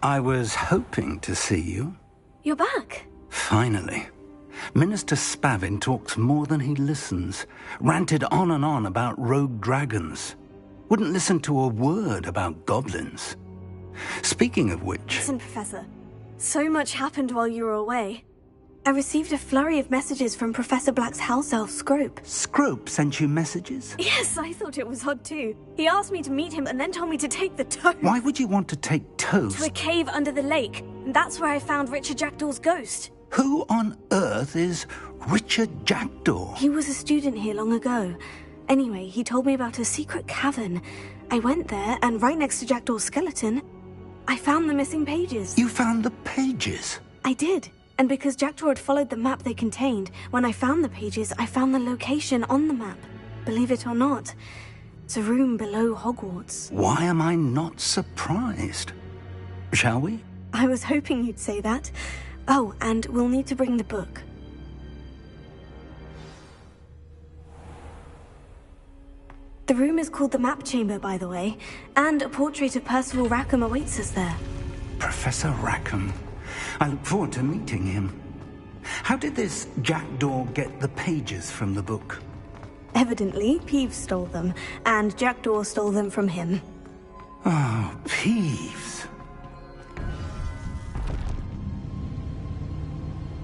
I was hoping to see you. You're back. Finally. Minister Spavin talks more than he listens. Ranted on and on about rogue dragons. Wouldn't listen to a word about goblins. Speaking of which... Listen, Professor. So much happened while you were away. I received a flurry of messages from Professor Black's house elf, Scrope. Scrope sent you messages? Yes, I thought it was odd too. He asked me to meet him and then told me to take the toad. Why would you want to take toads? To a cave under the lake. And that's where I found Richard Jackdaw's ghost. Who on earth is Richard Jackdaw? He was a student here long ago. Anyway, he told me about a secret cavern. I went there, and right next to Jackdaw's skeleton, I found the missing pages. You found the pages? I did. And because Jackdaw had followed the map they contained, when I found the pages, I found the location on the map. Believe it or not, it's a room below Hogwarts. Why am I not surprised? Shall we? I was hoping you'd say that. Oh, and we'll need to bring the book. The room is called the Map Chamber, by the way, and a portrait of Percival Rackham awaits us there. Professor Rackham. I look forward to meeting him. How did this Jackdaw get the pages from the book? Evidently, Peeves stole them, and Jackdaw stole them from him. Oh, Peeves.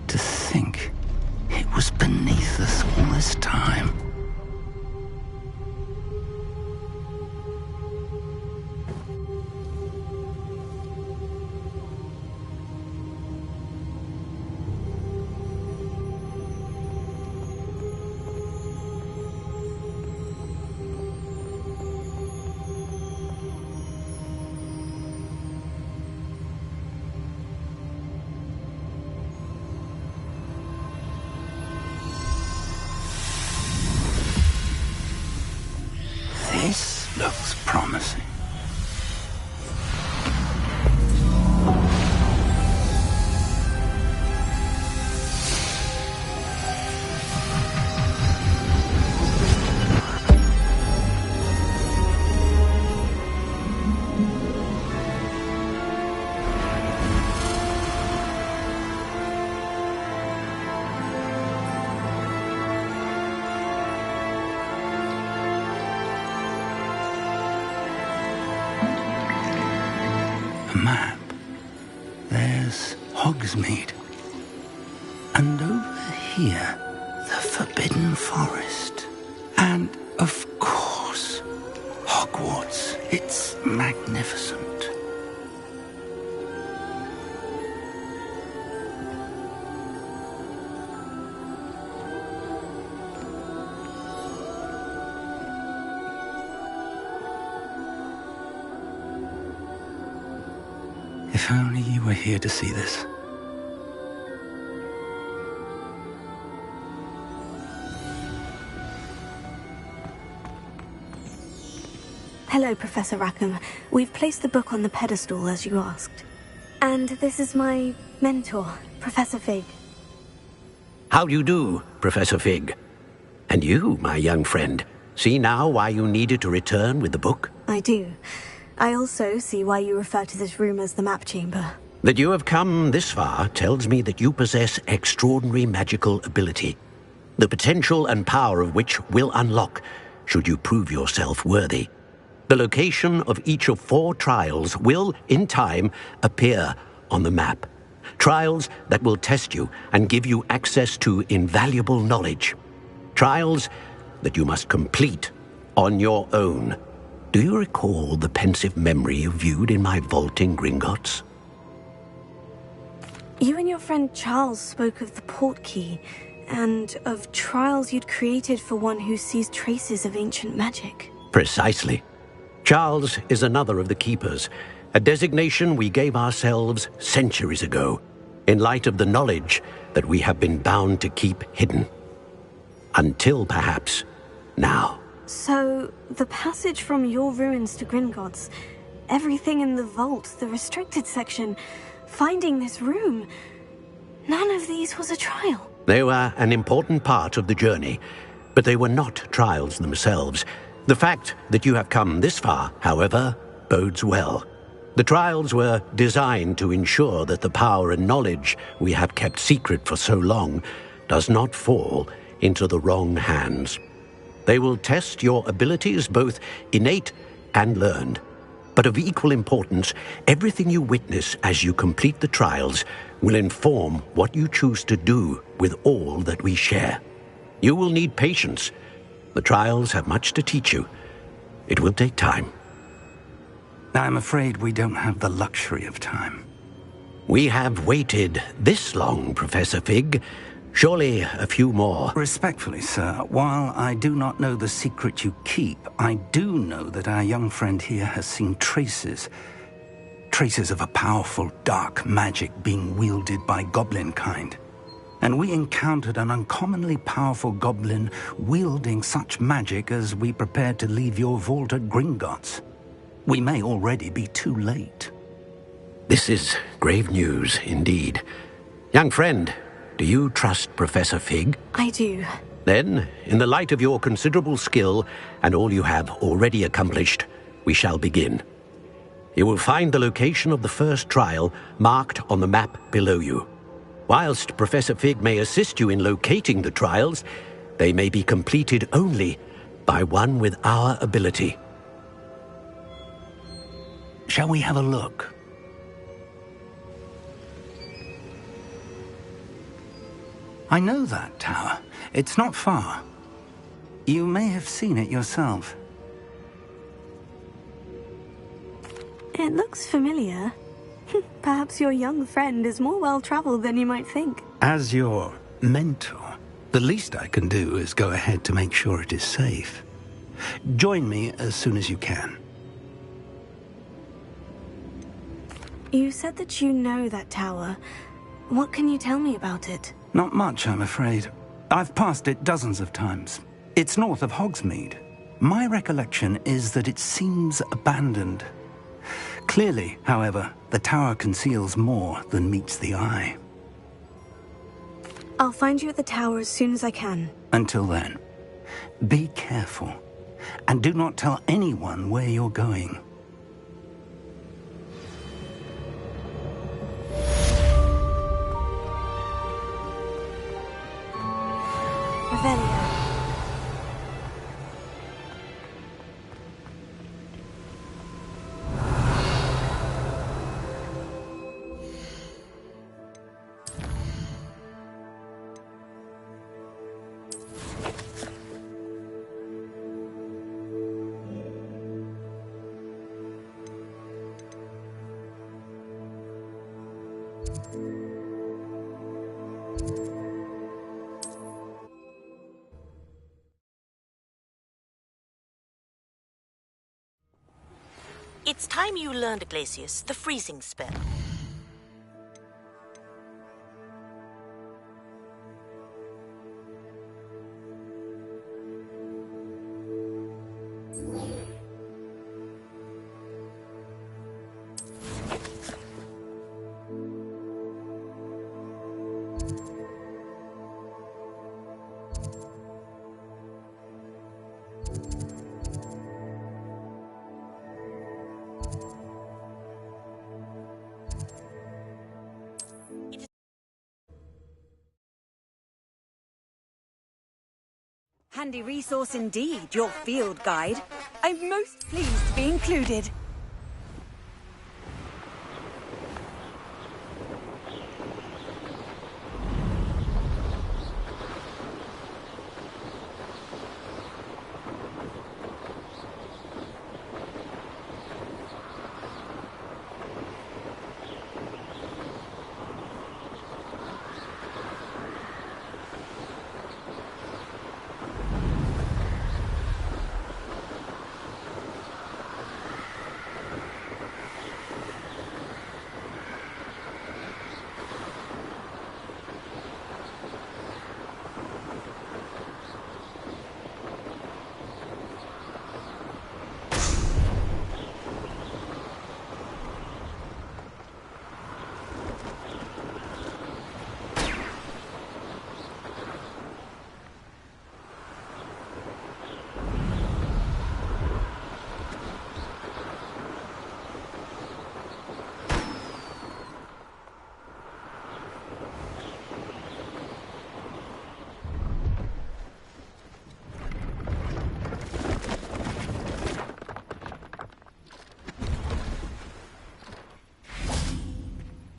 To think it was beneath us all this time. This looks promising. A map. There's Hogsmeade. And over here, the Forbidden Forest. And, of course, Hogwarts. It's magnificent. If only you were here to see this. Hello, Professor Rackham. We've placed the book on the pedestal, as you asked. And this is my mentor, Professor Fig. How do you do, Professor Fig? And you, my young friend, see now why you needed to return with the book? I do. I also see why you refer to this room as the Map Chamber. That you have come this far tells me that you possess extraordinary magical ability, the potential and power of which will unlock should you prove yourself worthy. The location of each of 4 trials will, in time, appear on the map. Trials that will test you and give you access to invaluable knowledge. Trials that you must complete on your own. Do you recall the pensive memory you viewed in my vault in Gringotts? You and your friend Charles spoke of the portkey, and of trials you'd created for one who sees traces of ancient magic. Precisely. Charles is another of the Keepers, a designation we gave ourselves centuries ago, in light of the knowledge that we have been bound to keep hidden. Until, perhaps, now. So, the passage from your ruins to Gringotts, everything in the vault, the restricted section, finding this room, none of these was a trial. They were an important part of the journey, but they were not trials themselves. The fact that you have come this far, however, bodes well. The trials were designed to ensure that the power and knowledge we have kept secret for so long does not fall into the wrong hands. They will test your abilities, both innate and learned. But of equal importance, everything you witness as you complete the trials will inform what you choose to do with all that we share. You will need patience. The trials have much to teach you. It will take time. I'm afraid we don't have the luxury of time. We have waited this long, Professor Fig. Surely a few more. Respectfully, sir, while I do not know the secret you keep, I do know that our young friend here has seen traces of a powerful dark magic being wielded by goblin kind. And we encountered an uncommonly powerful goblin wielding such magic as we prepared to leave your vault at Gringotts. We may already be too late. This is grave news indeed. Young friend, do you trust Professor Fig? I do. Then, in the light of your considerable skill and all you have already accomplished, we shall begin. You will find the location of the first trial marked on the map below you. Whilst Professor Fig may assist you in locating the trials, they may be completed only by one with our ability. Shall we have a look? I know that tower. It's not far. You may have seen it yourself. It looks familiar. Perhaps your young friend is more well-traveled than you might think. As your mentor, the least I can do is go ahead to make sure it is safe. Join me as soon as you can. You said that you know that tower. What can you tell me about it? Not much, I'm afraid. I've passed it dozens of times. It's north of Hogsmeade. My recollection is that it seems abandoned. Clearly, however, the tower conceals more than meets the eye. I'll find you at the tower as soon as I can. Until then, be careful, and do not tell anyone where you're going. Revelio. It's time you learned, Glacius, the freezing spell. Handy resource indeed, your field guide. I'm most pleased to be included.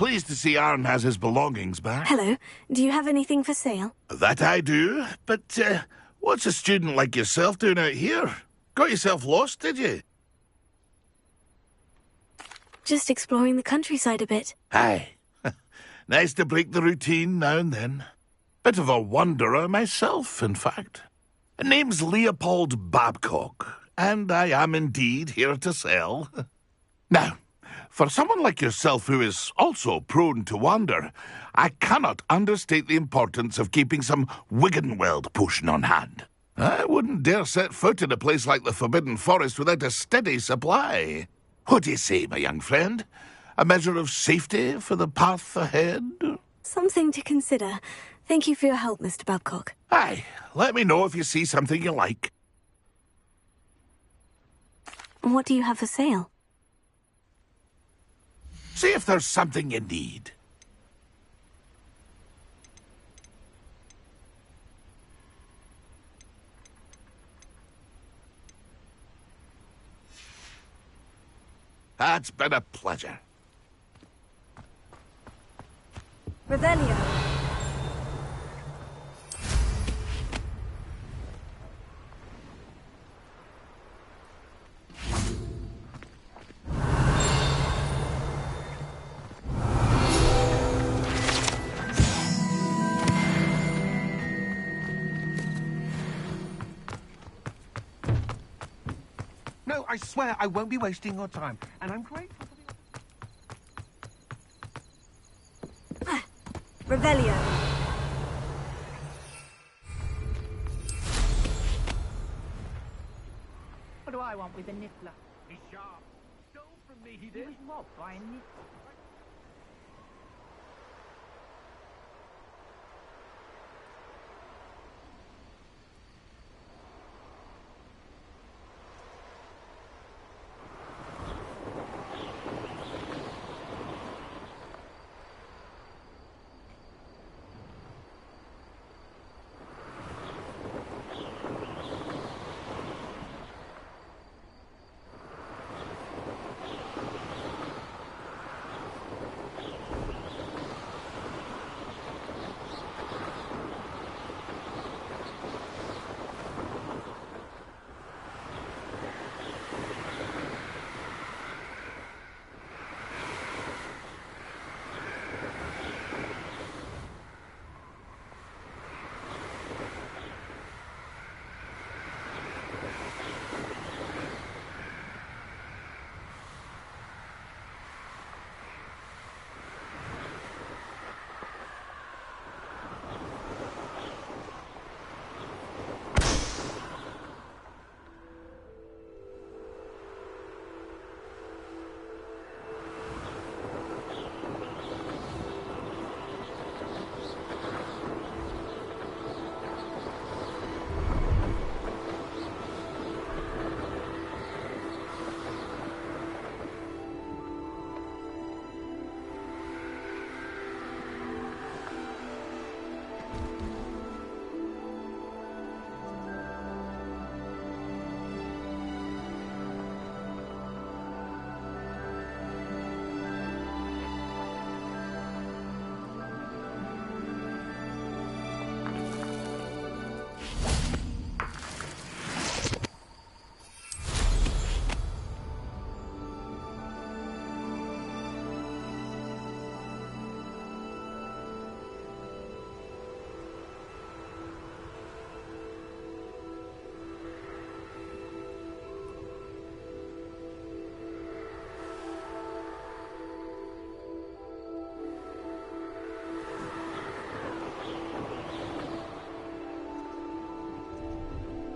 Pleased to see Arn has his belongings back. Hello. Do you have anything for sale? That I do, but what's a student like yourself doing out here? Got yourself lost, did you? Just exploring the countryside a bit. Aye. Nice to break the routine now and then. Bit of a wanderer myself, in fact. Name's Leopold Babcock, and I am indeed here to sell. Now, for someone like yourself who is also prone to wander, I cannot understate the importance of keeping some Wiggenweld potion on hand. I wouldn't dare set foot in a place like the Forbidden Forest without a steady supply. What do you say, my young friend? A measure of safety for the path ahead? Something to consider. Thank you for your help, Mr. Babcock. Aye, let me know if you see something you like. What do you have for sale? See if there's something you need. That's been a pleasure. Revelio. No, I swear I won't be wasting your time, and I'm grateful for the... Revelio. What do I want with a niffler? He's sharp. Stole from me, he did. He was robbed by a niffler.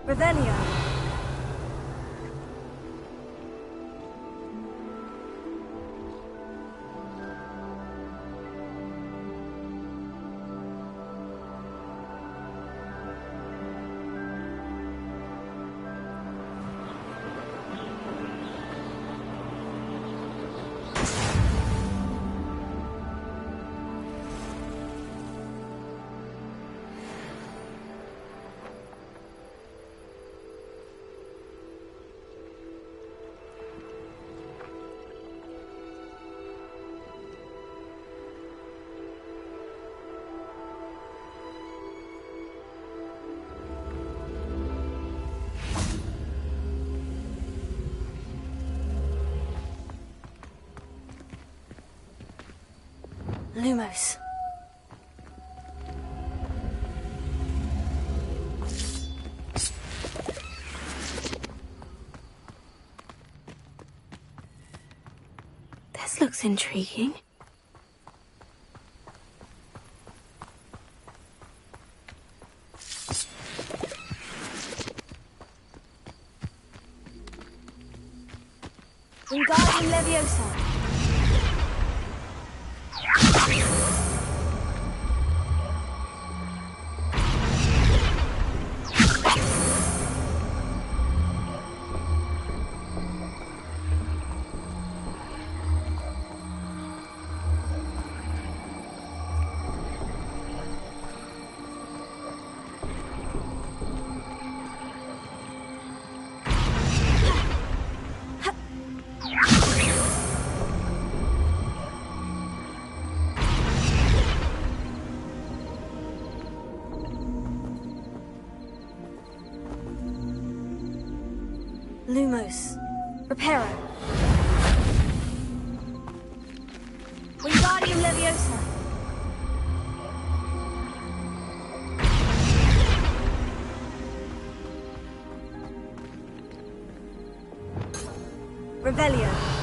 Revelio. Lumos. This looks intriguing. Wingardium Leviosa. Lumos. Reparo. Wingardium Leviosa. Revelio.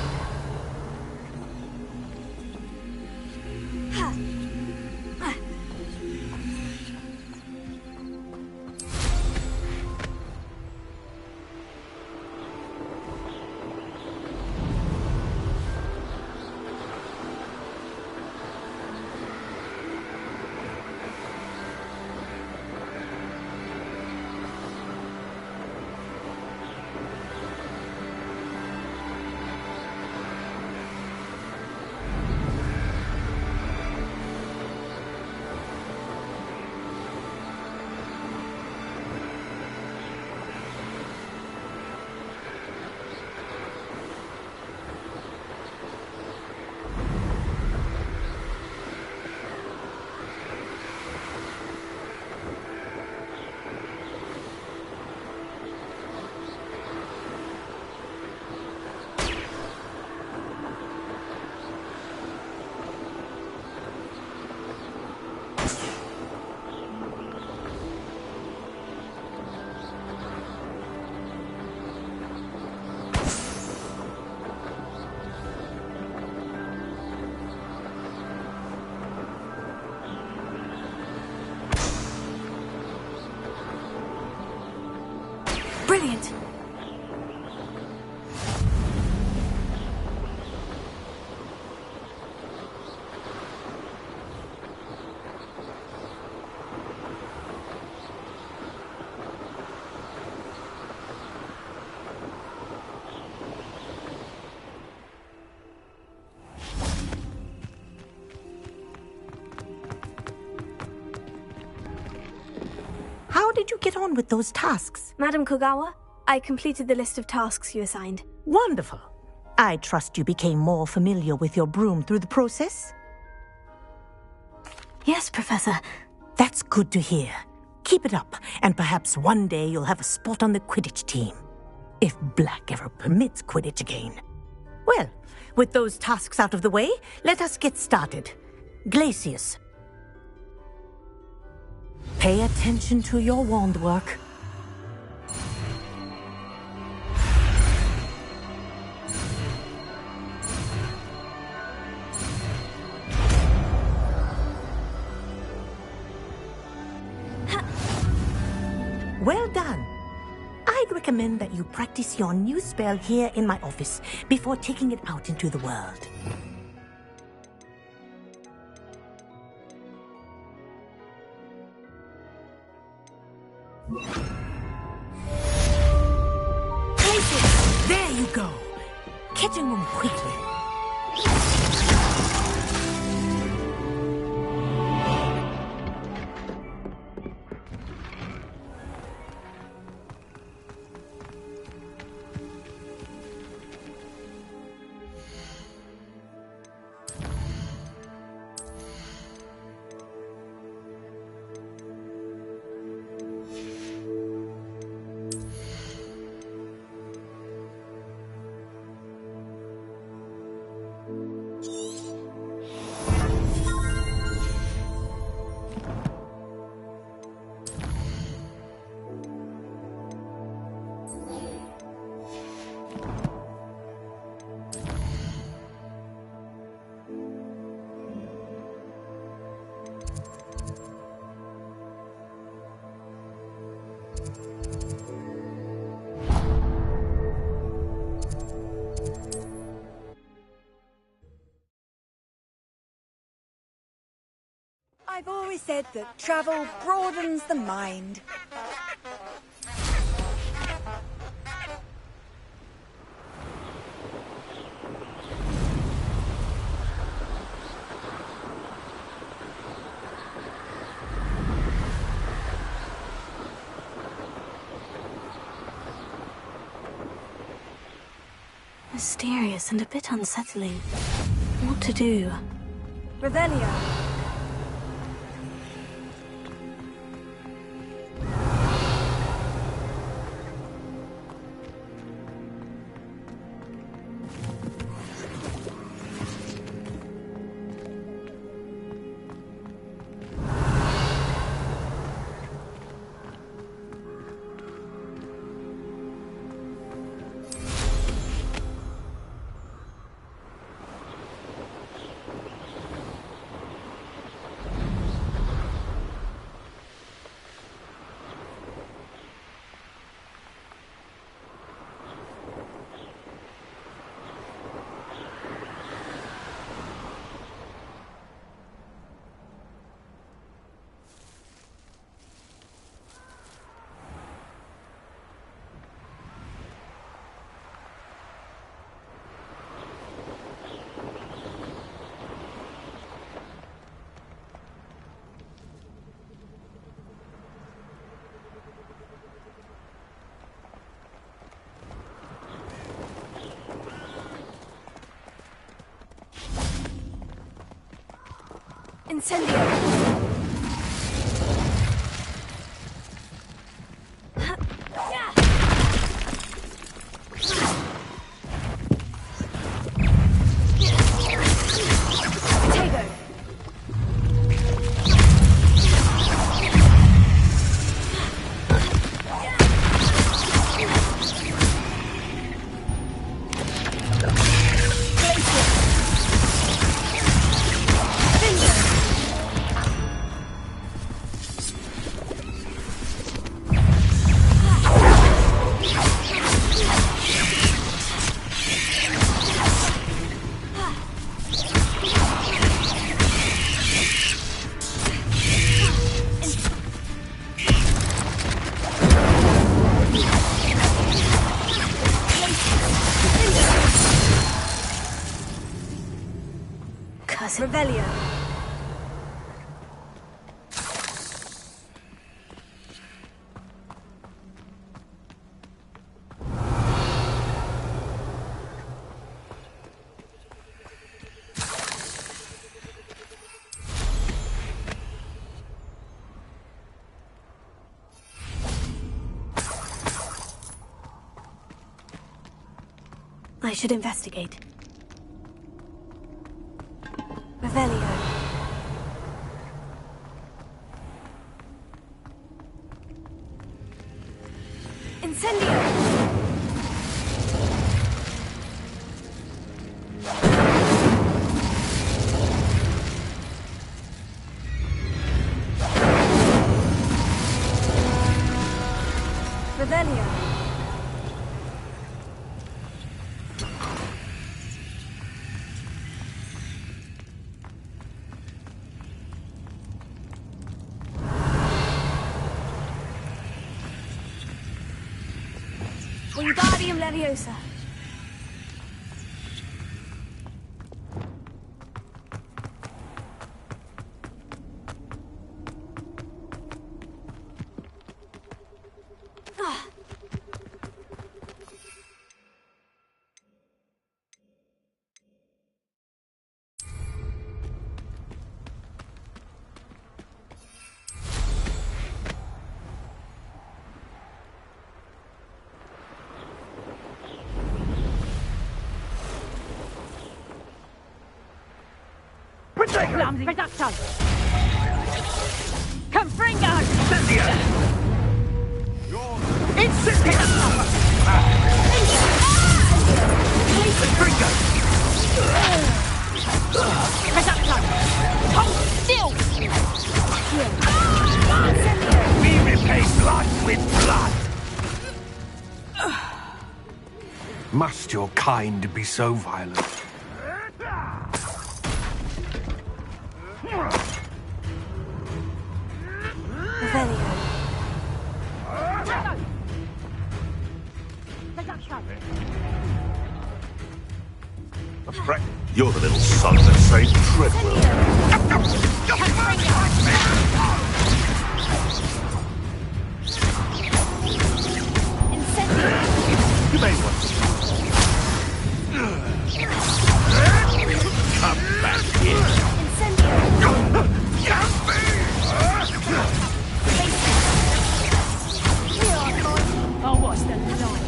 Brilliant! How did you get on with those tasks? Madam Kogawa, I completed the list of tasks you assigned. Wonderful. I trust you became more familiar with your broom through the process? Yes, Professor. That's good to hear. Keep it up, and perhaps one day you'll have a spot on the Quidditch team. If Black ever permits Quidditch again. Well, with those tasks out of the way, let us get started. Glacius. Pay attention to your wand work. Well done. I'd recommend that you practice your new spell here in my office before taking it out into the world. There you go. Catching them quickly. I've always said that travel broadens the mind. Mysterious and a bit unsettling. What to do? Revelio. Incendio! Revelio. I should investigate. Revelio. Incendio! Revelio. Wingardium Leviosa. Reducto! Confringo! Reducto! Hold still! We repay blood with blood! Must your kind be so violent? Revelio. Right. You're the little son that saved Treadwell. You made one. Come back here. Oh, what's the line?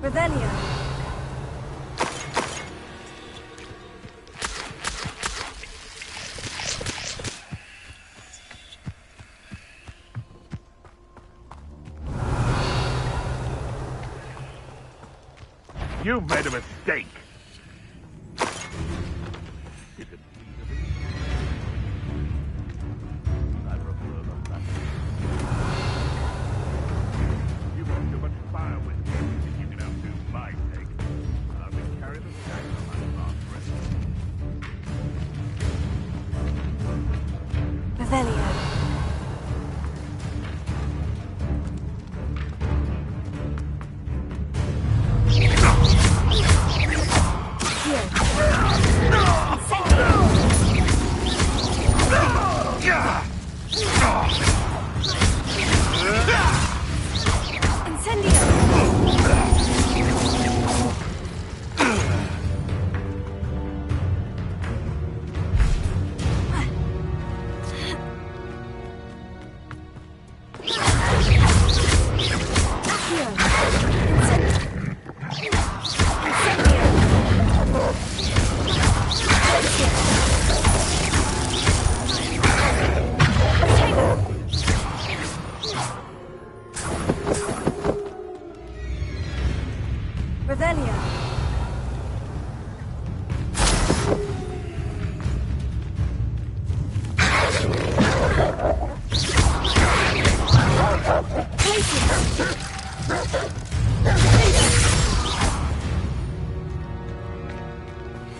Revelio. You've made a mistake. You've got too much fire with you. You can outdo my take. I'll be carrying the sack on my last breath. Revelio. Revelio.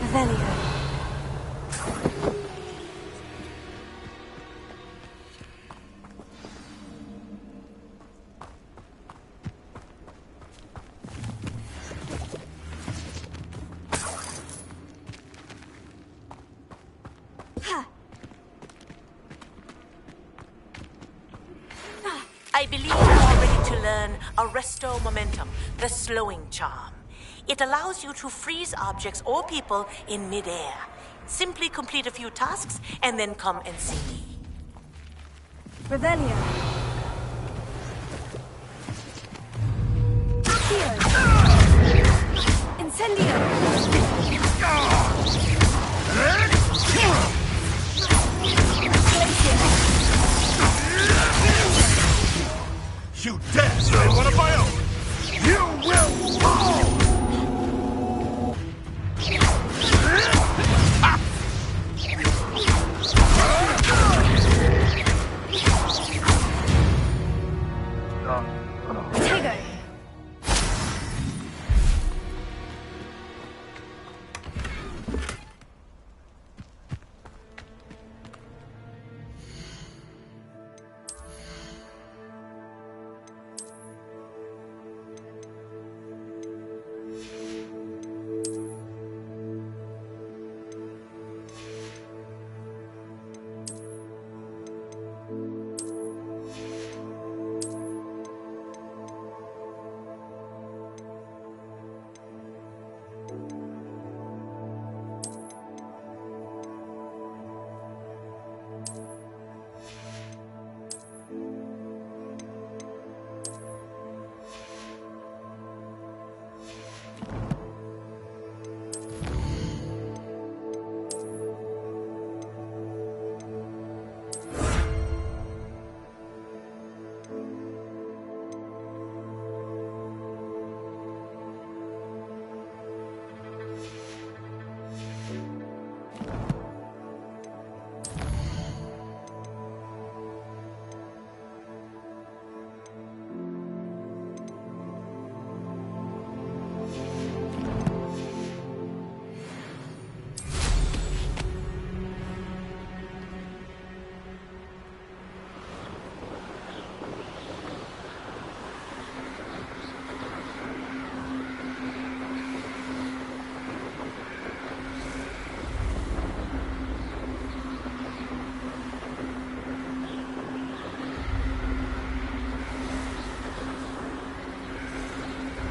Revelio. I believe you are ready to learn Arresto Momentum, the slowing charm. It allows you to freeze objects or people in midair. Simply complete a few tasks and then come and see me. Revelio. Incendio. You dare say one of my own! You will fall!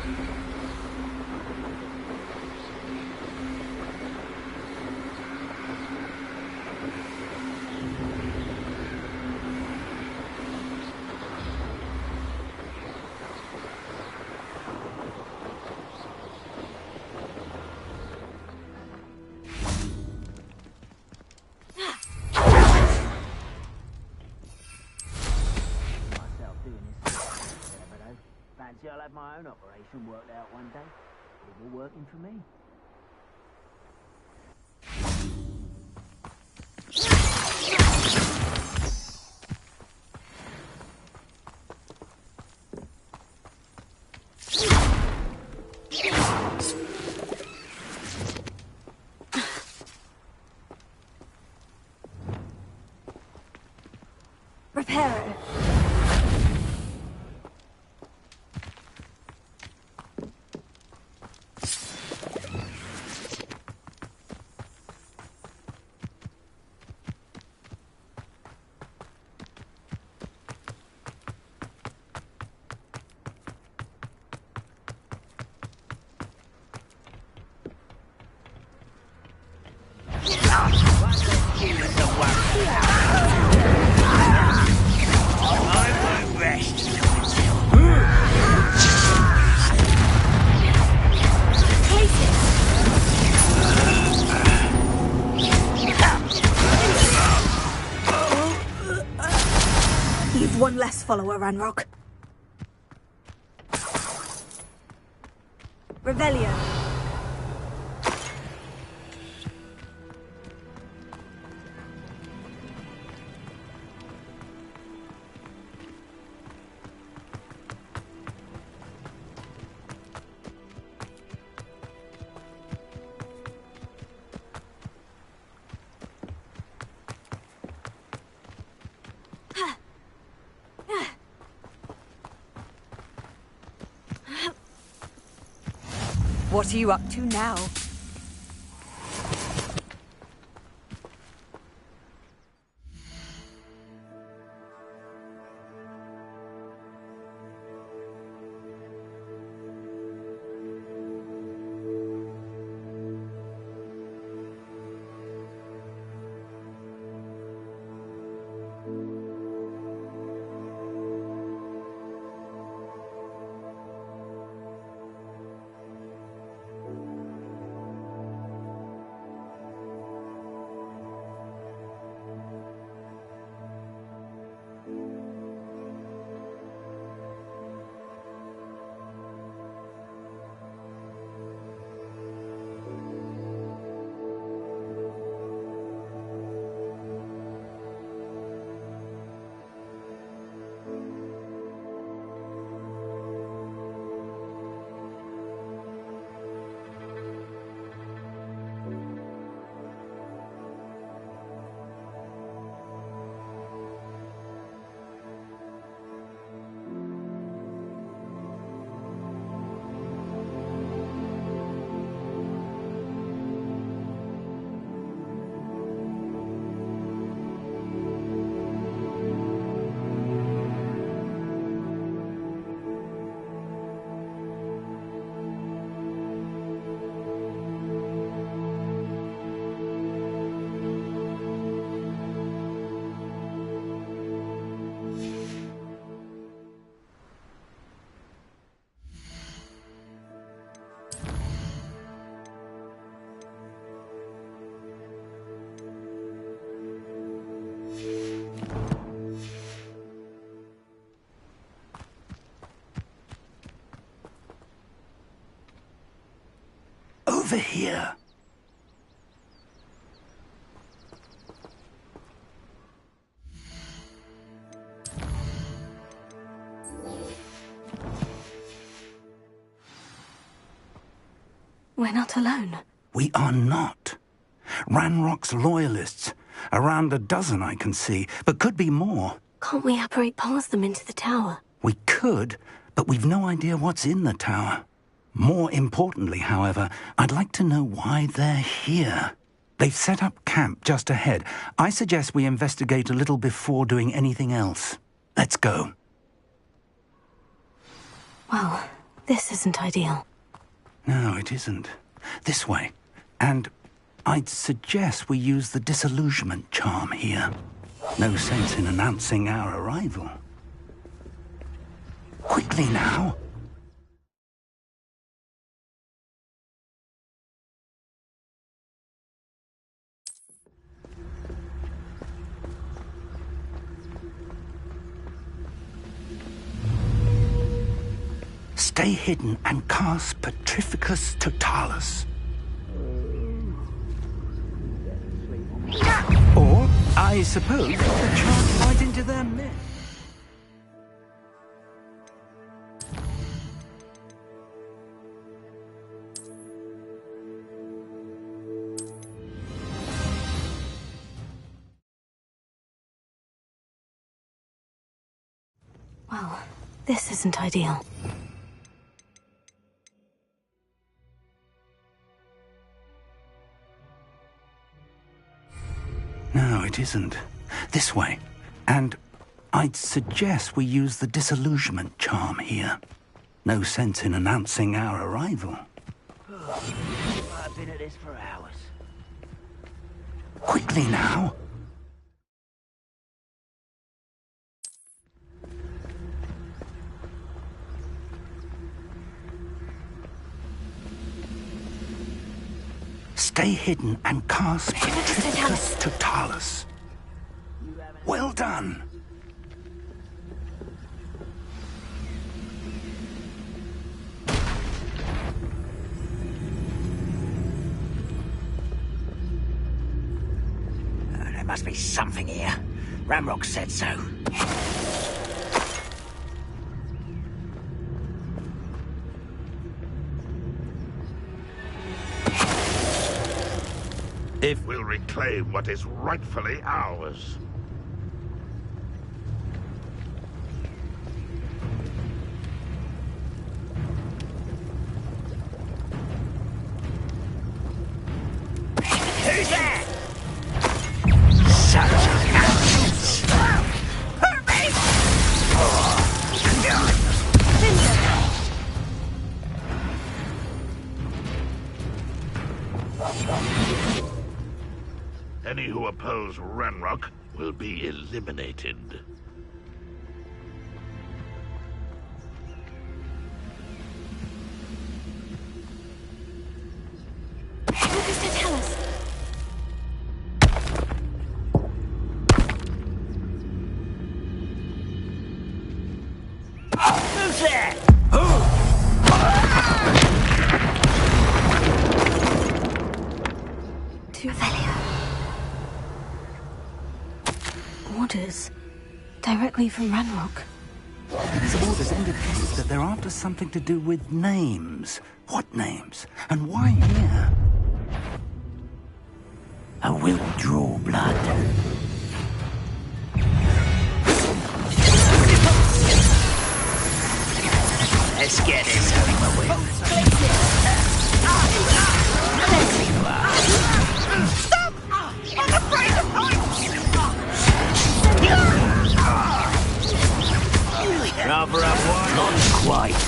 Fancy I'll have my own operation worked out one day. All working for me. Reparo. You've one less follower, Ranrock. Revelio. What are you up to now? Over here. We're not alone. We are not. Ranrock's loyalists. Around a dozen I can see, but could be more. Can't we apparate past them into the tower? We could, but we've no idea what's in the tower. More importantly, however, I'd like to know why they're here. They've set up camp just ahead. I suggest we investigate a little before doing anything else. Let's go. Well, This isn't ideal. No, it isn't. This way. And I'd suggest we use the disillusionment charm here. No sense in announcing our arrival. Quickly now. Stay hidden and cast Petrificus Totalis. Or, I suppose, the charge right into their midst. Well, this isn't ideal. No, it isn't. This way. And I'd suggest we use the disillusionment charm here. No sense in announcing our arrival. I've been at this for hours. Quickly now. Stay hidden and cast Petrificus Totalis. Well done. There must be something here. Ramrock said so. If we'll reclaim what is rightfully ours. Who's there? Such arrogance! Hurt me! Any who oppose Ranrock will be eliminated. Who's to tell us? Who's there? Orders. Directly from Ranrock. These orders indicate that they're after something to do with names. What names? And why here? I will draw blood. Let's get this over with. Stop! I'm afraid of heights! Rather have one? Not quite.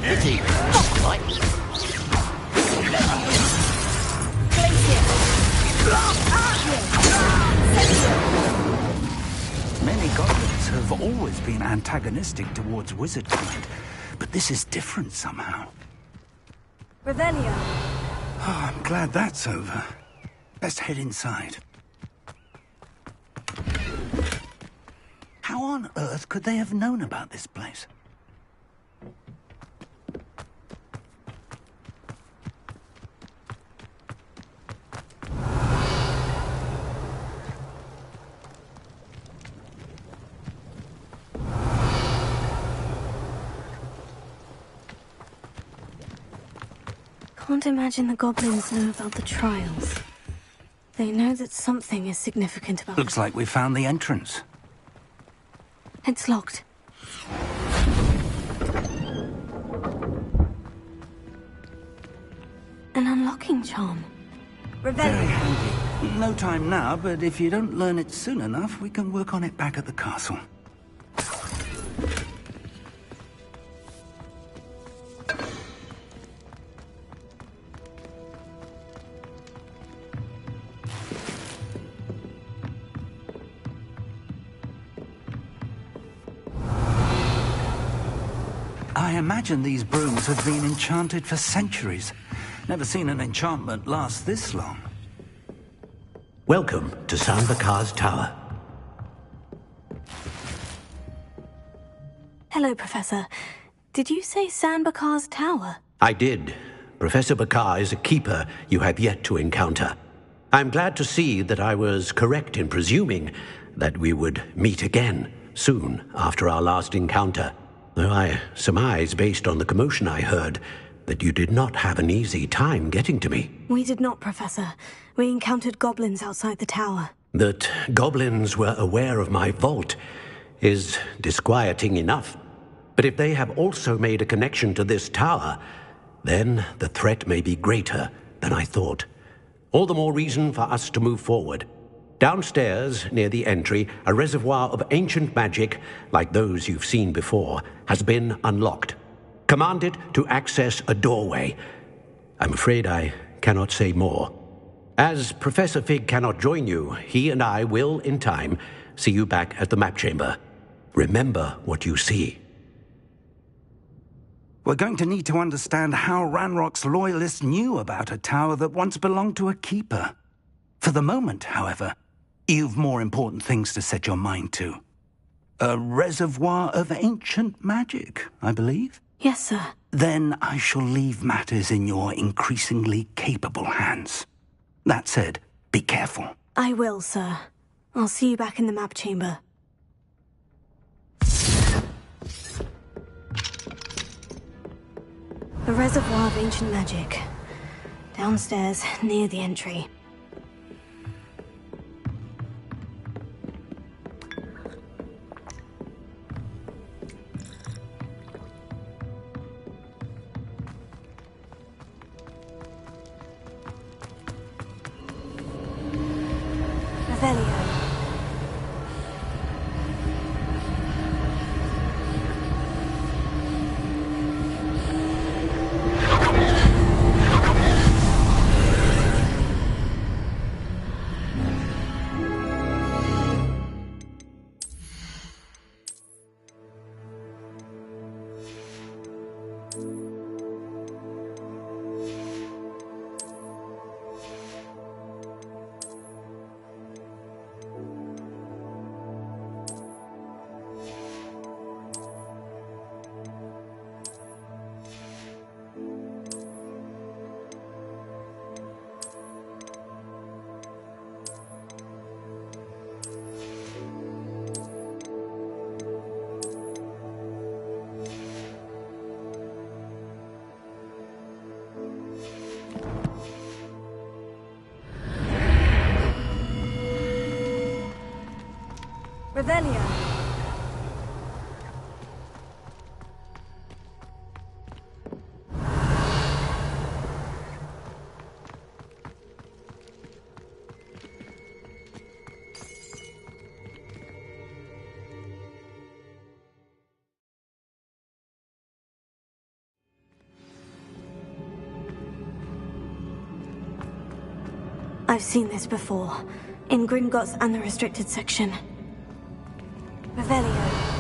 Pity. Not quite. Many goblins have always been antagonistic towards wizard kind, but this is different somehow. Revelio. Oh, I'm glad that's over. Best head inside. How on earth could they have known about this place? Can't imagine the goblins know about the trials. They know that something is significant about Looks like we found the entrance. It's locked. An unlocking charm. Very handy. No time now, but if you don't learn it soon enough, we can work on it back at the castle. I imagine these brooms have been enchanted for centuries. Never seen an enchantment last this long. Welcome to San Bakar's Tower. Hello, Professor. Did you say San Bakar's Tower? I did. Professor Bakar is a keeper you have yet to encounter. I'm glad to see that I was correct in presuming that we would meet again soon after our last encounter. Though I surmise, based on the commotion I heard, that you did not have an easy time getting to me. We did not, Professor. We encountered goblins outside the tower. That goblins were aware of my vault is disquieting enough. But if they have also made a connection to this tower, then the threat may be greater than I thought. All the more reason for us to move forward. Downstairs, near the entry, a reservoir of ancient magic, like those you've seen before, has been unlocked. Command it to access a doorway. I'm afraid I cannot say more. As Professor Fig cannot join you, he and I will, in time, see you back at the map chamber. Remember what you see. We're going to need to understand how Ranrock's loyalists knew about a tower that once belonged to a keeper. For the moment, however, you've more important things to set your mind to. A reservoir of ancient magic, I believe? Yes, sir. Then I shall leave matters in your increasingly capable hands. That said, be careful. I will, sir. I'll see you back in the map chamber. A reservoir of ancient magic. Downstairs, near the entry. Revelio. I've seen this before, in Gringotts and the restricted section. Revelio.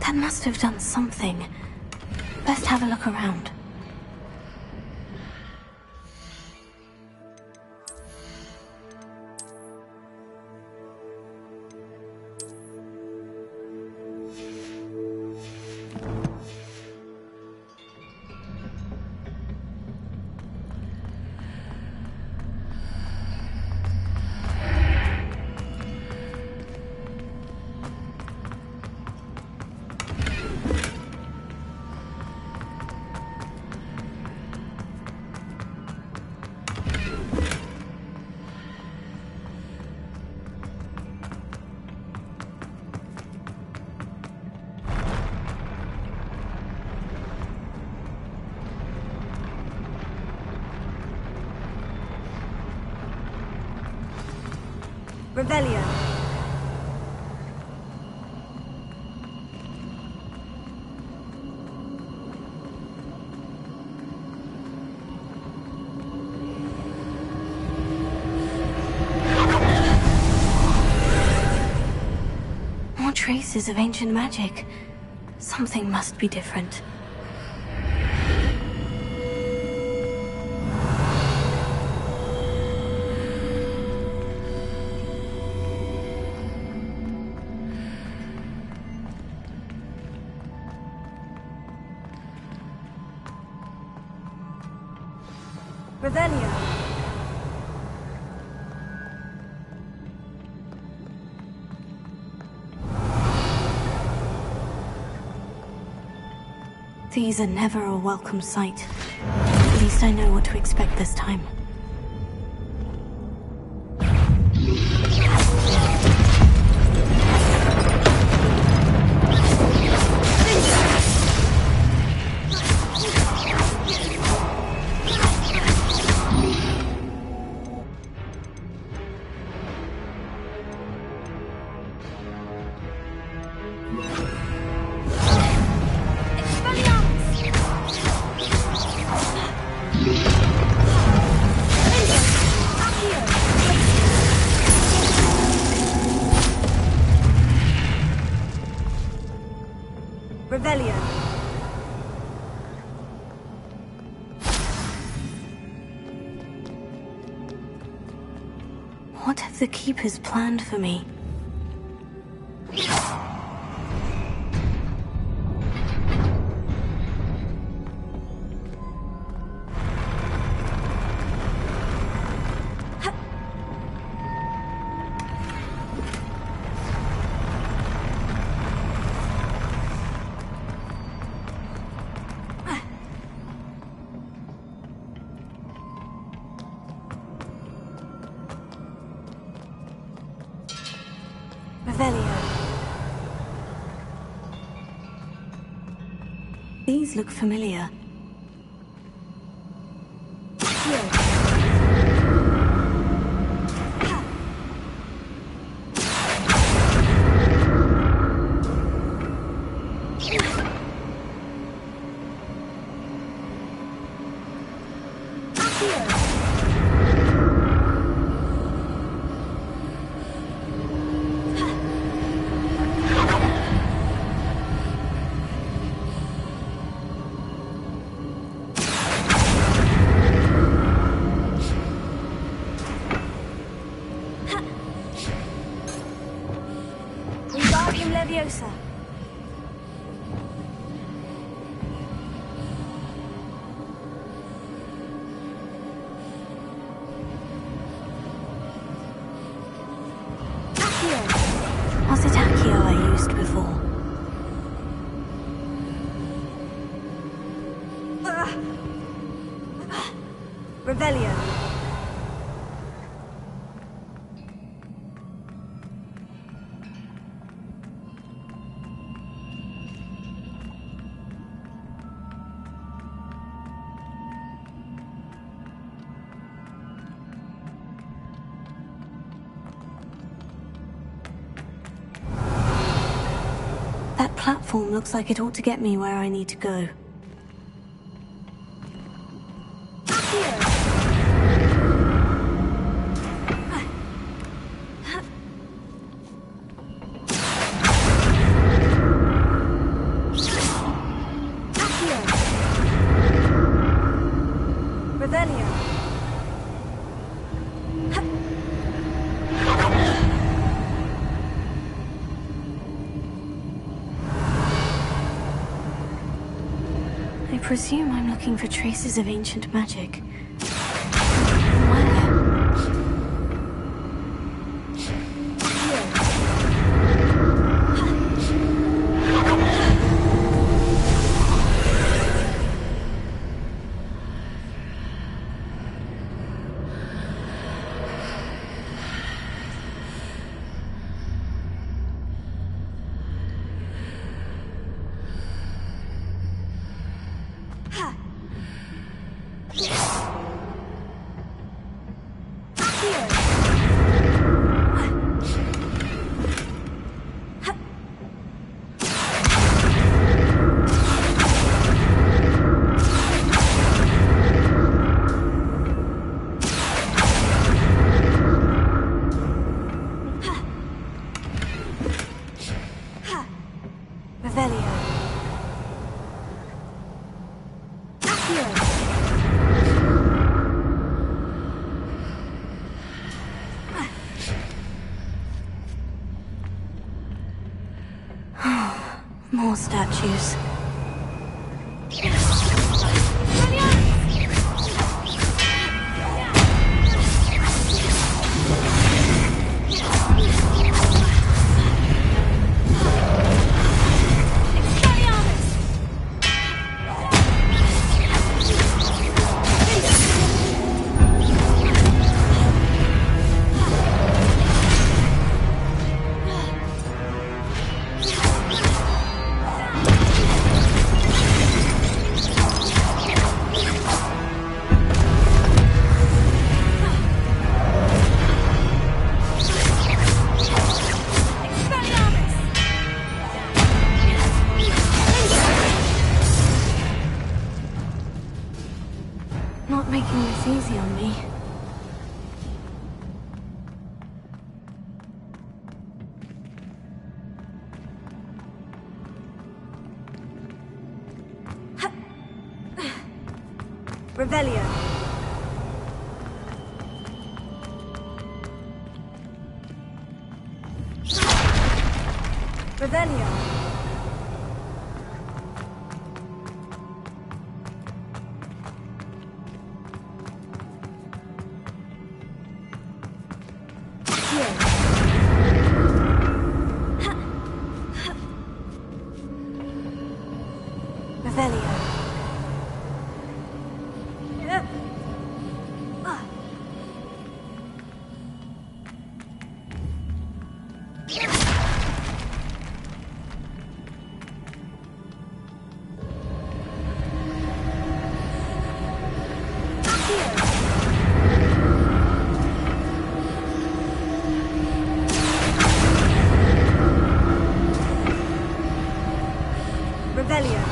That must have done something. Best have a look around. Revelio. More traces of ancient magic. Something must be different. Revelio. These are never a welcome sight. At least I know what to expect this time. Revelio. What have the Keepers planned for me? Revelio. These look familiar. Leviosa. Accio. Was it Accio I used before? Revelio. That platform looks like it ought to get me where I need to go. I presume I'm looking for traces of ancient magic. Where? More statues. Not making this easy on me. Revelio. Revelio. Revelio. Revelio.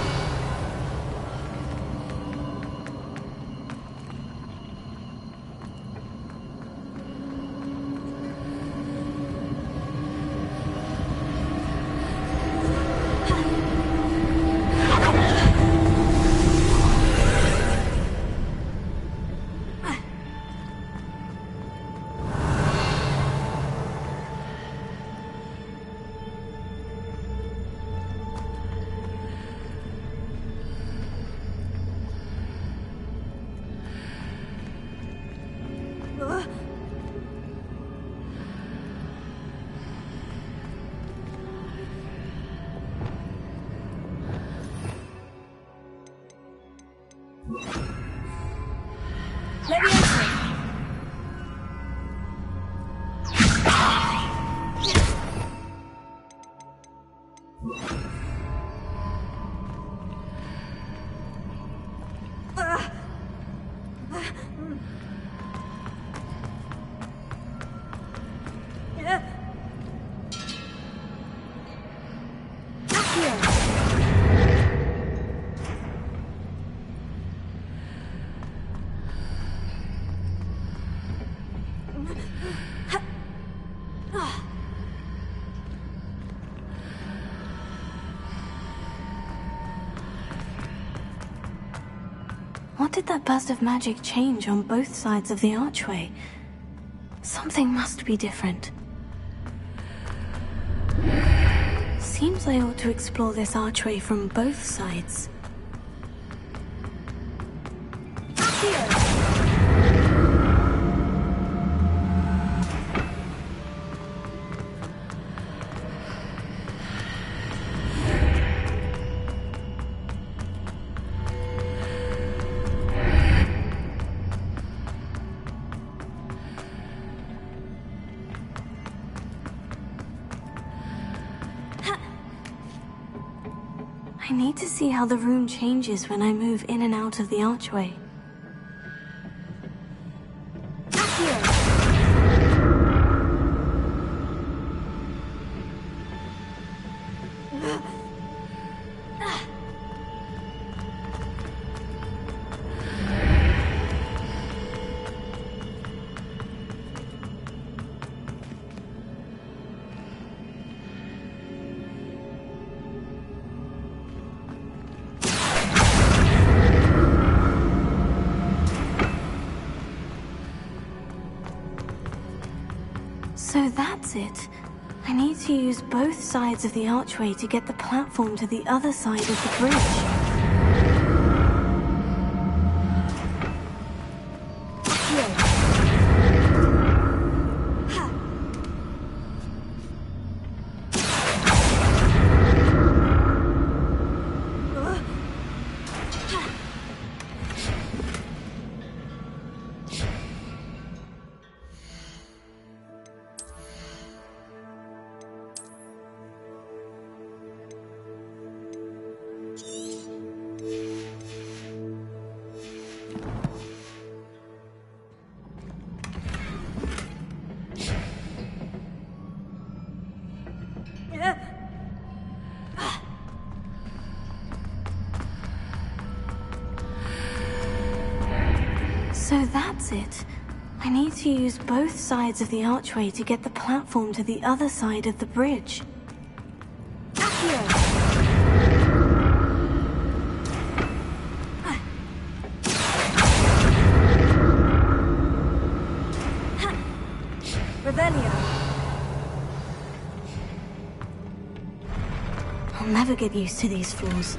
What did that burst of magic change on both sides of the archway? Something must be different. Seems I ought to explore this archway from both sides. I need to see how the room changes when I move in and out of the archway. that's it. I need to use both sides of the archway to get the platform to the other side of the bridge. So that's it. I need to use both sides of the archway to get the platform to the other side of the bridge. Revelio. I'll never get used to these floors.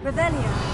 Revelio.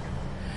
Revelio.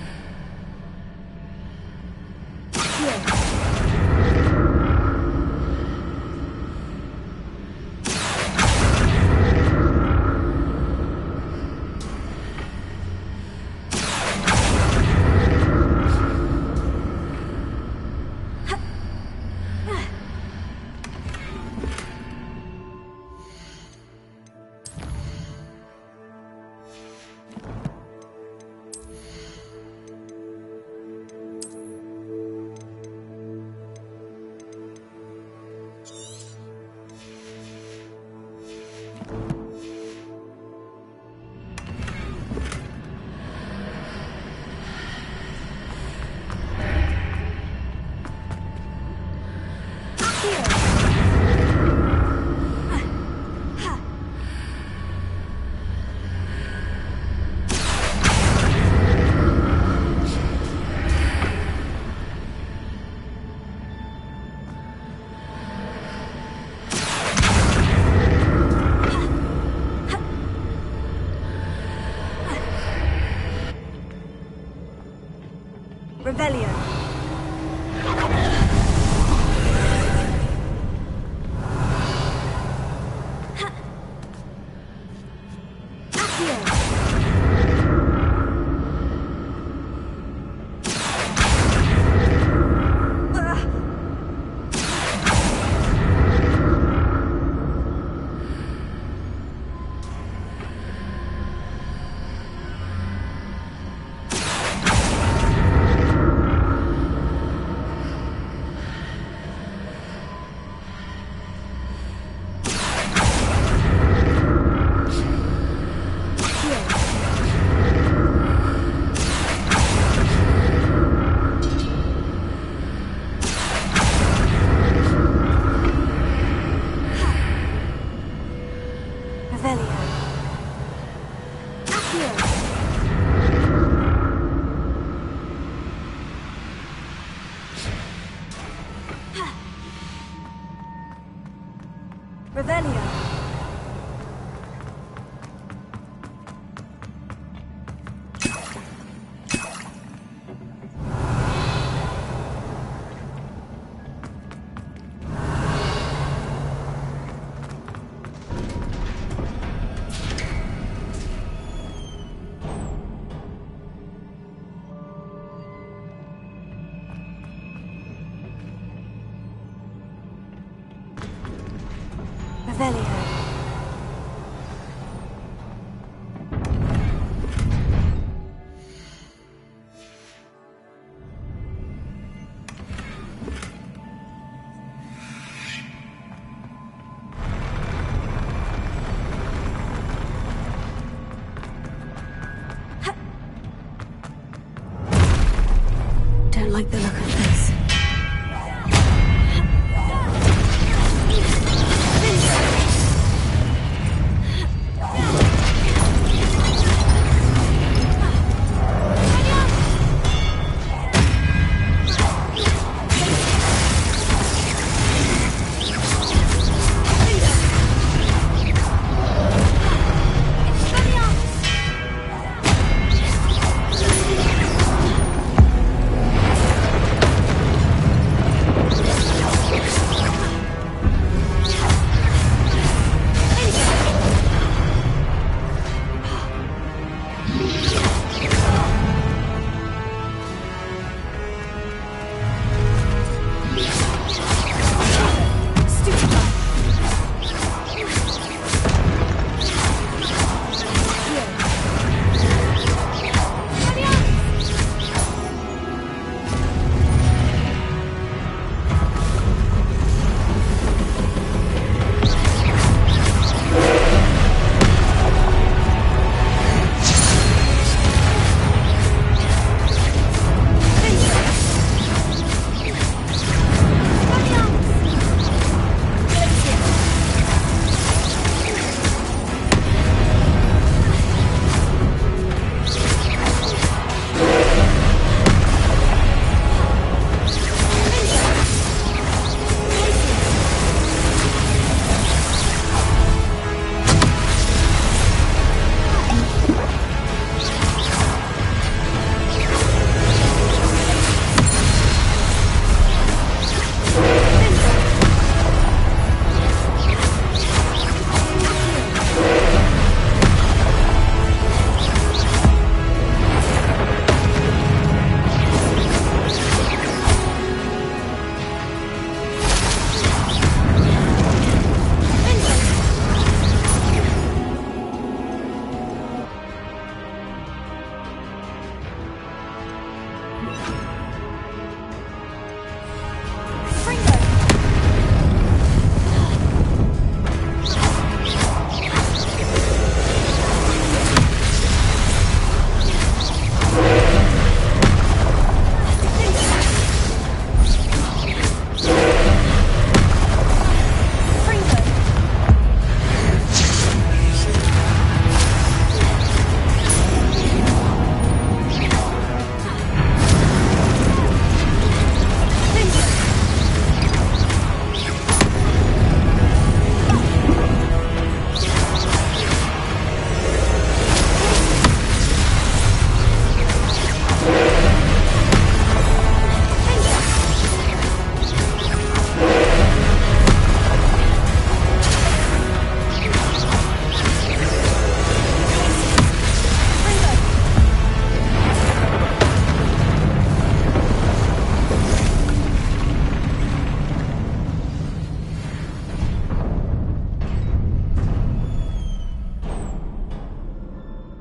Revelio. Revelio. Don't like the look of this.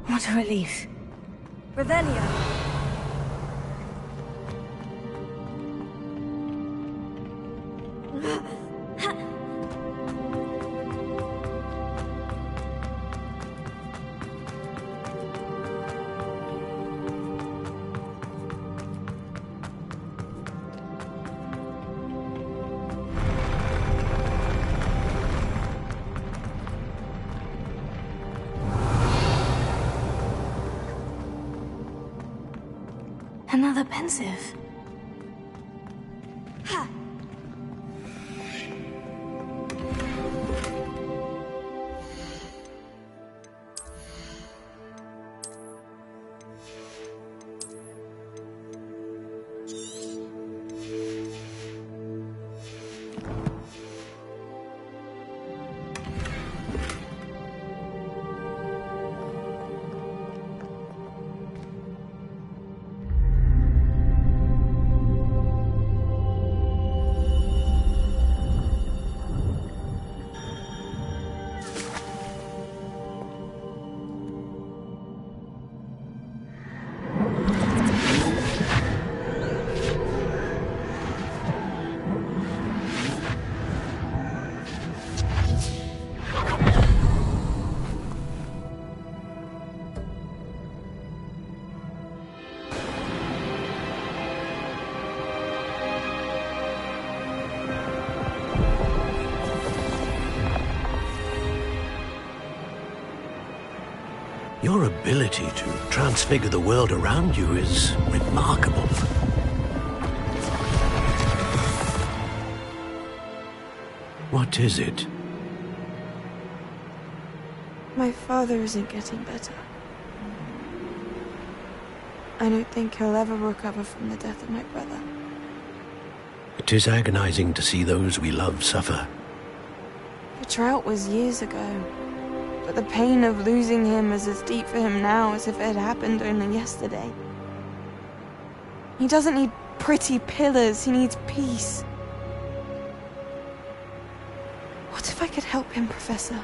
What a relief. Revelio. Another pensive. Ha! Your ability to transfigure the world around you is remarkable. What is it? My father isn't getting better. I don't think he'll ever recover from the death of my brother. It is agonizing to see those we love suffer. The drought was years ago, but the pain of losing him is as deep for him now as if it had happened only yesterday. He doesn't need pretty pillars, he needs peace. What if I could help him, Professor?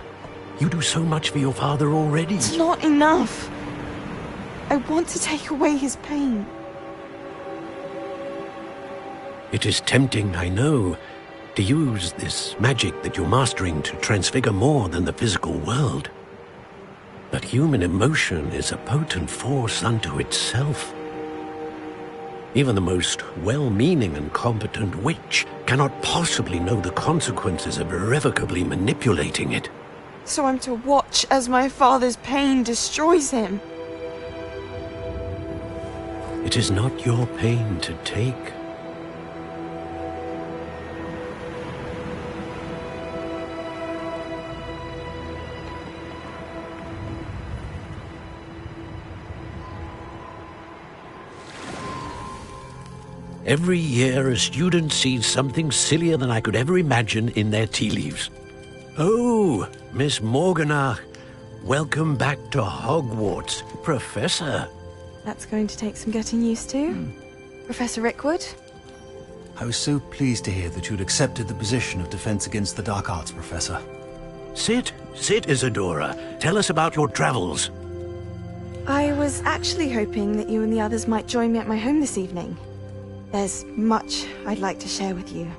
You do so much for your father already. It's not enough. I want to take away his pain. It is tempting, I know, to use this magic that you're mastering to transfigure more than the physical world. But human emotion is a potent force unto itself. Even the most well-meaning and competent witch cannot possibly know the consequences of irrevocably manipulating it. So I'm to watch as my father's pain destroys him. It is not your pain to take. Every year, a student sees something sillier than I could ever imagine in their tea leaves. Oh, Miss Morganach, welcome back to Hogwarts, Professor. That's going to take some getting used to. Professor Rickwood? I was so pleased to hear that you'd accepted the position of Defense Against the Dark Arts, Professor. Sit, Isadora. Tell us about your travels. I was actually hoping that you and the others might join me at my home this evening. There's much I'd like to share with you.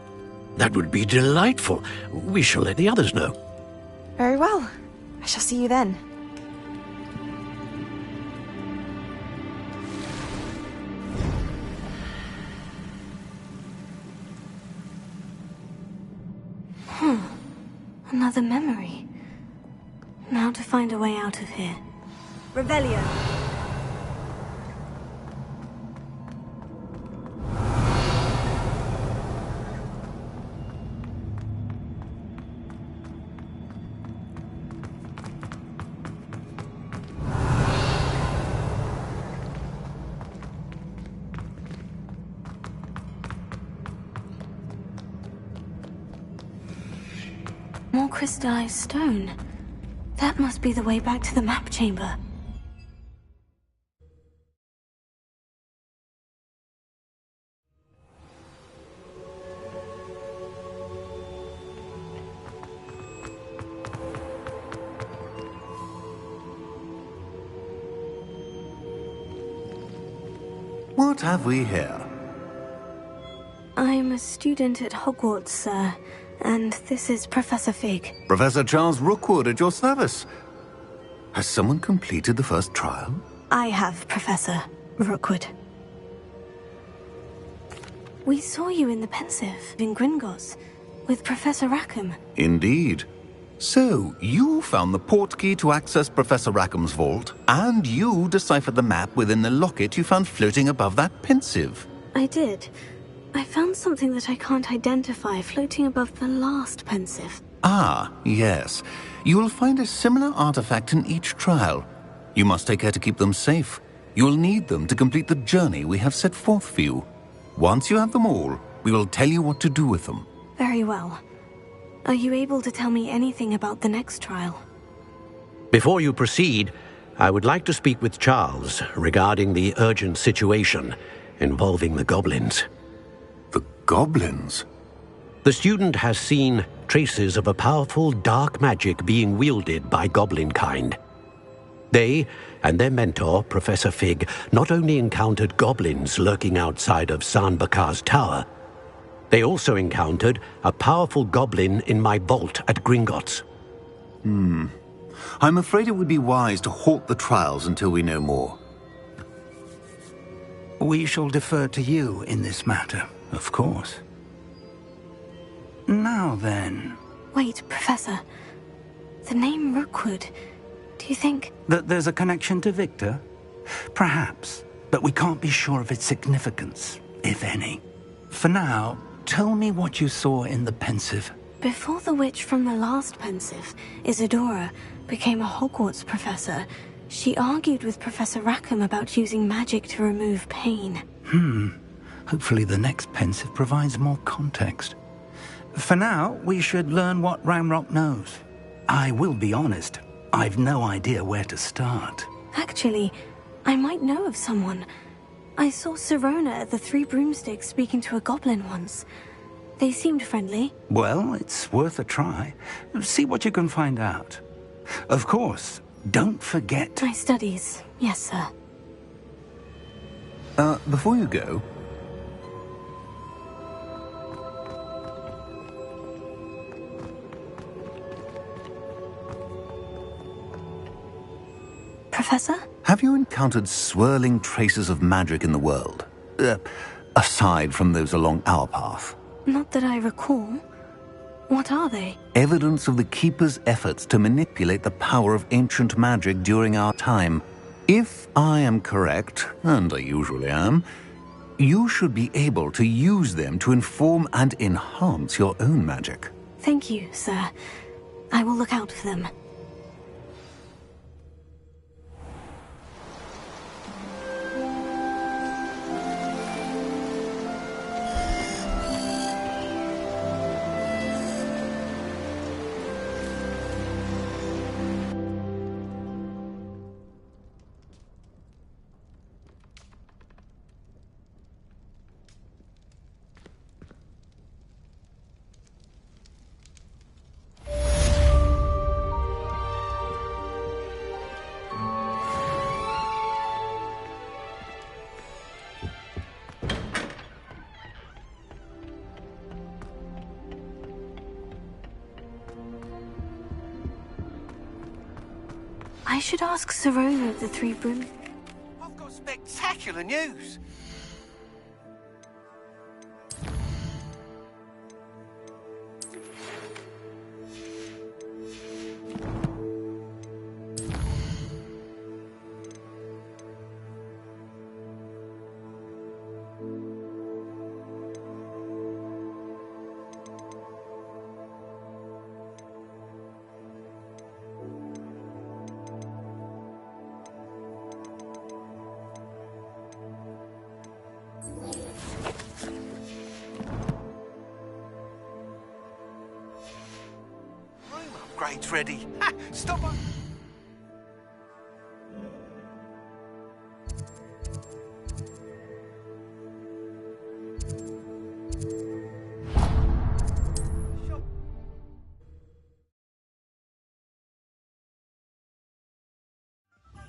That would be delightful. We shall let the others know. Very well. I shall see you then. Another memory. Now to find a way out of here. Revelio. More crystallized stone. That must be the way back to the map chamber. What have we here? I'm a student at Hogwarts, sir. And this is Professor Fig. Professor Charles Rookwood at your service. Has someone completed the first trial? I have, Professor Rookwood. We saw you in the Pensive, in Gringotts, with Professor Rackham. Indeed. So, you found the portkey to access Professor Rackham's vault, and you deciphered the map within the locket you found floating above that Pensive. I did. I found something that I can't identify floating above the last Pensive. Ah, yes. You will find a similar artifact in each trial. You must take care to keep them safe. You will need them to complete the journey we have set forth for you. Once you have them all, we will tell you what to do with them. Very well. Are you able to tell me anything about the next trial? Before you proceed, I would like to speak with Charles regarding the urgent situation involving the goblins. The goblins? The student has seen traces of a powerful dark magic being wielded by goblin kind. They and their mentor, Professor Fig, not only encountered goblins lurking outside of San Bakar's tower, they also encountered a powerful goblin in my vault at Gringotts. I'm afraid it would be wise to halt the trials until we know more. We shall defer to you in this matter, of course. Now then. Wait, Professor. The name Rookwood. Do you think? That there's a connection to Victor? Perhaps, but we can't be sure of its significance, if any. For now, tell me what you saw in the Pensive. Before the witch from the last Pensive, Isadora, became a Hogwarts professor, she argued with Professor Rackham about using magic to remove pain. Hopefully the next Pensive provides more context. For now, we should learn what Ramrock knows. I will be honest, I've no idea where to start. Actually, I might know of someone. I saw Sirona at the Three Broomsticks speaking to a goblin once. They seemed friendly. Well, it's worth a try. See what you can find out. Of course, don't forget... My studies, yes, sir. Before you go... Professor? Have you encountered swirling traces of magic in the world? Aside from those along our path? Not that I recall. What are they? Evidence of the Keeper's efforts to manipulate the power of ancient magic during our time. If I am correct, and I usually am, you should be able to use them to inform and enhance your own magic. Thank you, sir. I will look out for them. I should ask Sirona of the Three Broom. I've got spectacular news. Upgrades ready. Ha! Stop on.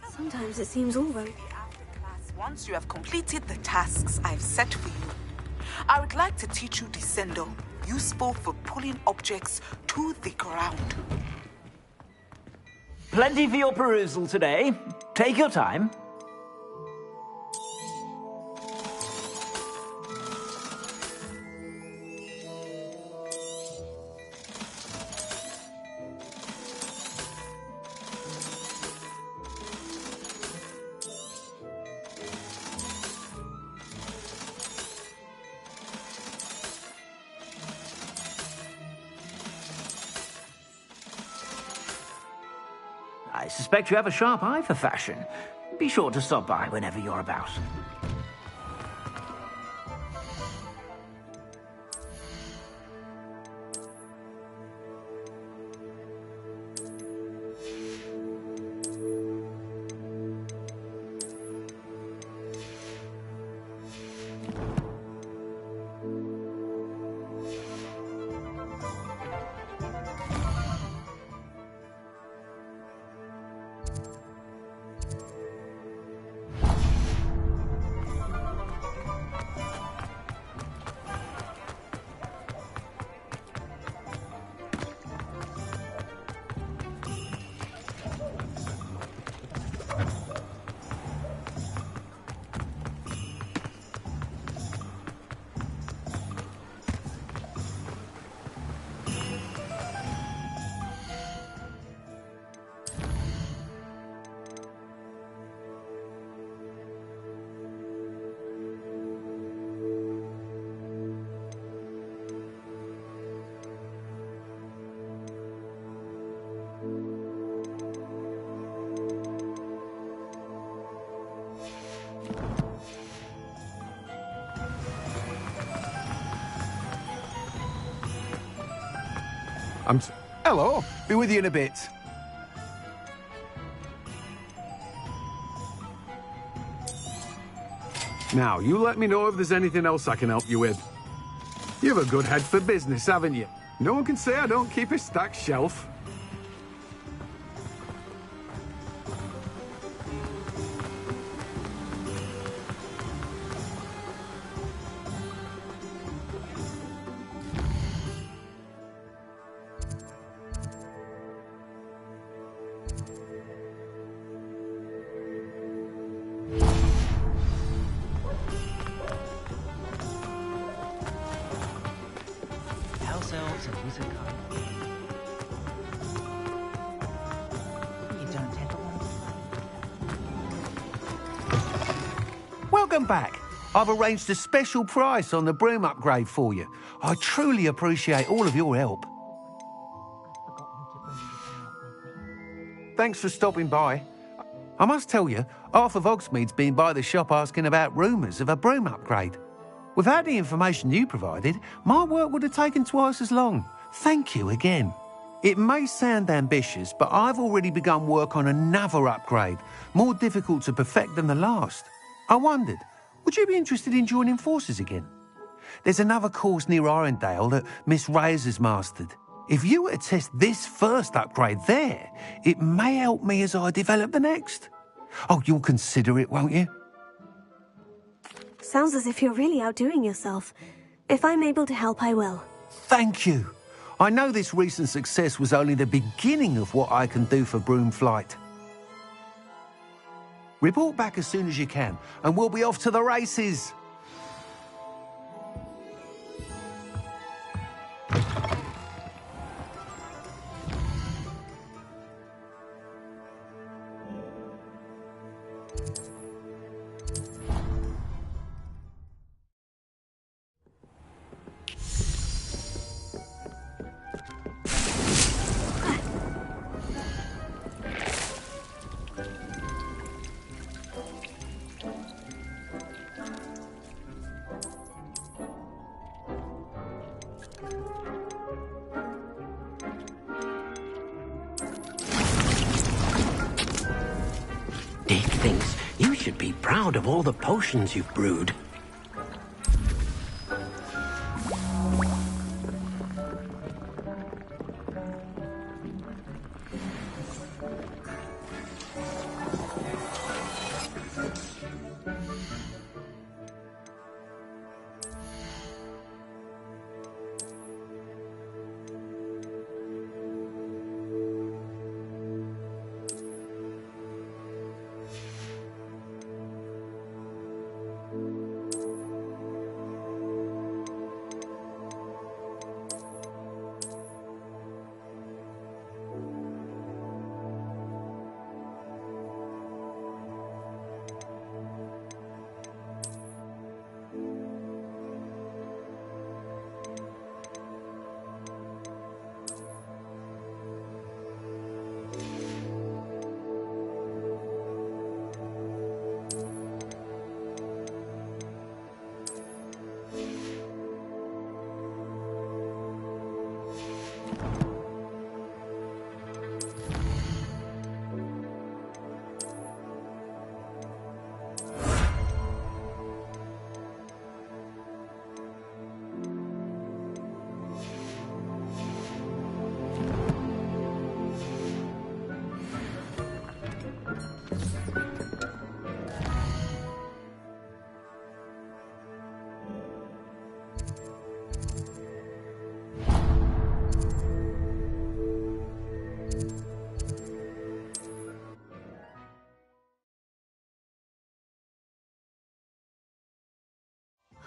Sometimes it seems all right. Once you have completed the tasks I've set for you, I would like to teach you Descendo, useful for pulling objects to the ground. Plenty for your perusal today. Take your time. I suspect you have a sharp eye for fashion. Be sure to stop by whenever you're about. Hello. Be with you in a bit. Now, you let me know if there's anything else I can help you with. You have a good head for business, haven't you? No one can say I don't keep a stacked shelf. Elves and wizard cards. You don't tend to want to. Welcome back. I've arranged a special price on the broom upgrade for you. I truly appreciate all of your help. Thanks for stopping by. I must tell you, half of Hogsmeade's been by the shop asking about rumours of a broom upgrade. Without the information you provided, my work would have taken twice as long. Thank you again. It may sound ambitious, but I've already begun work on another upgrade, more difficult to perfect than the last. I wondered, would you be interested in joining forces again? There's another course near Arendelle that Miss Reyes has mastered. If you were to test this first upgrade there, it may help me as I develop the next. Oh, you'll consider it, won't you? Sounds as if you're really outdoing yourself. If I'm able to help, I will. Thank you. I know this recent success was only the beginning of what I can do for Broomflight. Report back as soon as you can, and we'll be off to the races. Dick thinks you should be proud of all the potions you've brewed.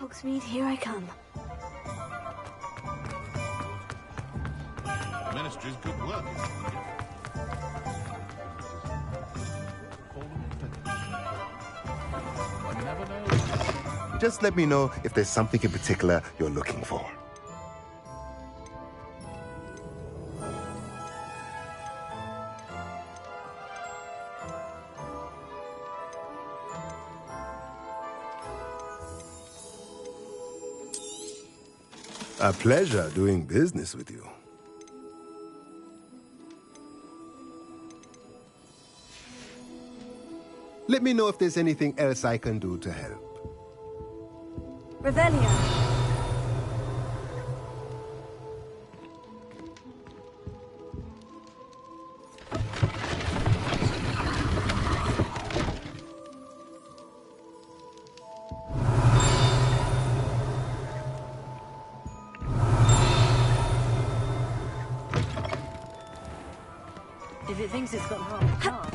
Hogsmeade, here I come. Ministry's good work. One never knows. Just let me know if there's something in particular you're looking for. A pleasure doing business with you. Let me know if there's anything else I can do to help. Revelio. If it thinks it's got half a car.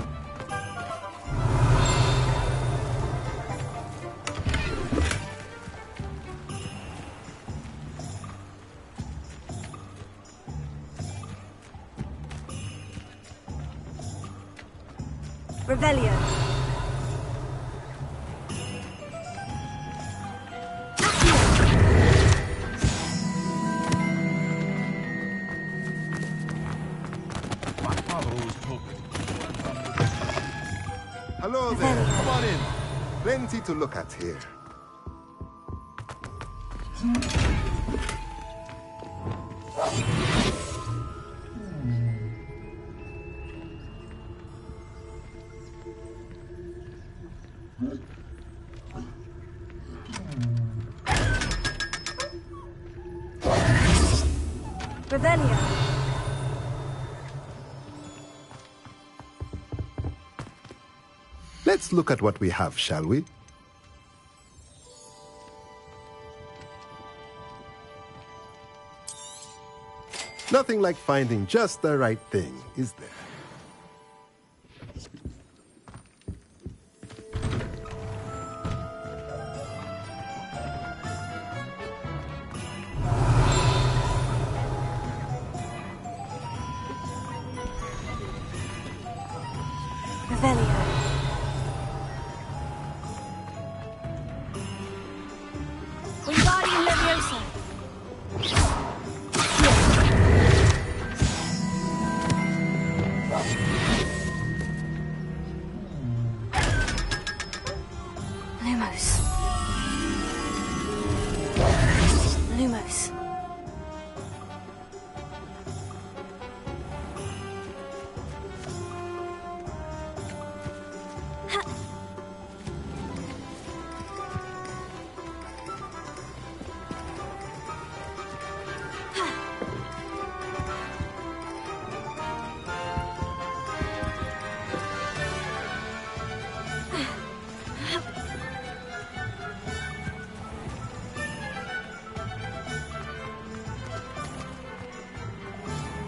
Revelio. My father always told me. Hello there. Come on in. Plenty to look at here. Revelio. Let's look at what we have, shall we? Nothing like finding just the right thing, is there? Revelio. Wingardium Leviosa. Lumos. Lumos.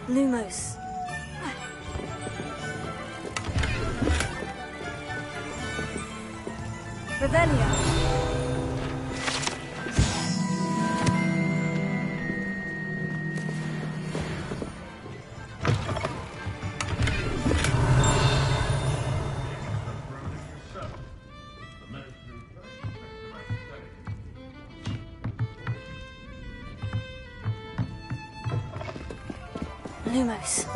Lumos. Revelio. Lumos.